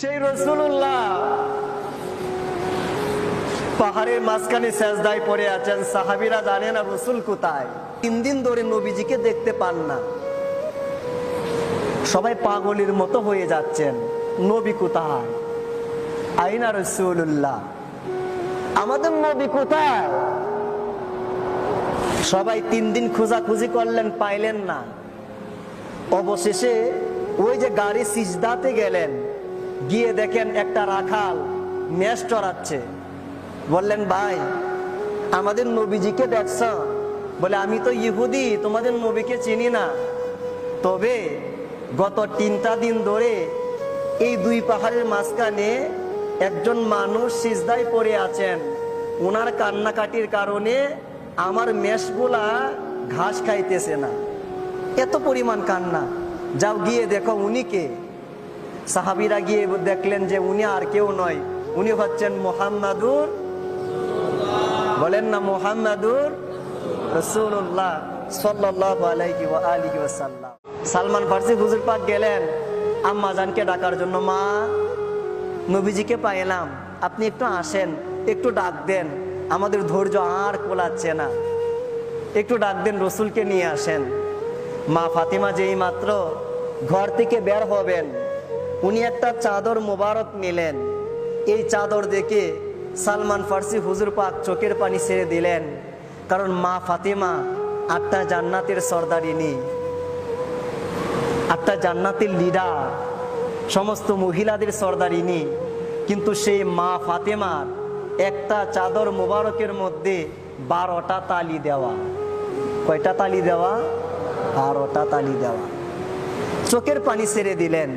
সেই রাসূলুল্লাহ পাহাড়ের মাঝখানে সেজদায় পড়ে আছেন। সাহাবীরা জানে না রাসূল কোথায়। 3 দিন ধরে নবীজিকে দেখতে পান না। সবাই পাগলের মতো হয়ে যাচ্ছেন, নবী কোথায়, আইনা রাসূলুল্লাহ, আমাদের নবী কোথায়। সবাই 3 দিন খোঁজাখুঁজি করলেন, পাইলেন না। অবশেষে ওই যে গাড়ি সিজদাতে গেলেন, গিয়ে দেখেন একটা রাখাল মেষ চড়াচ্ছে। বললেন, ভাই আমাদের নবীজিকে দেখছ? বলে, আমি তো ইহুদি, তোমাদের নবীকে চিনি না। তবে গত 3টা দিন ধরে এই 2 পাহাড়ের মাঝখানে একজন মানুষ সিজদায় পড়ে আছেন। ওনার কান্নাকাটির কারণে আমার মেষগুলা ঘাস খাইতেছে না, এত পরিমাণ কান্না। যাও গিয়ে দেখো উনি কে। সাহাবীরা গিয়ে দেখলেন যে উনি আর কেউ নয়, উনি হচ্ছেন মুহাম্মাদুর, বলেন না মুহাম্মাদুর রাসূলুল্লাহ সাল্লাল্লাহু আলাইহি ওয়া আলিহি ওয়াসাল্লাম। সালমান ফারসি হুজুর পাক গেলেন আম্মা জানকে ডাকার জন্য। মা, নবীজিকে পাইলাম, আপনি একটু আসেন, একটু ডাক দেন, আমাদের ধৈর্য আর কোলাচ্ছে না, একটু ডাক দেন, রসুলকে নিয়ে আসেন। মা ফাতিমা যেই মাত্র ঘর থেকে বের হবেন, উনি একটা চাদর মোবারক নিলেন। এই চাদর দেখে সালমান ফারসি হুজুর পাক চোখের পানি ছেড়ে দিলেন। কারণ মা ফাতিমা 8টা জান্নাতের সর্দারিনী, 8টা জান্নাতের লিডার, সমস্ত মহিলাদের সর্দারিনী। কিন্তু সেই মা ফাতিমার একটা চাদর মোবারকের মধ্যে 12টা তালি দেওয়া। কয়টা তালি দেওয়া? 12টা তালি দেওয়া। চোখের পানি ছেড়ে দিলেন।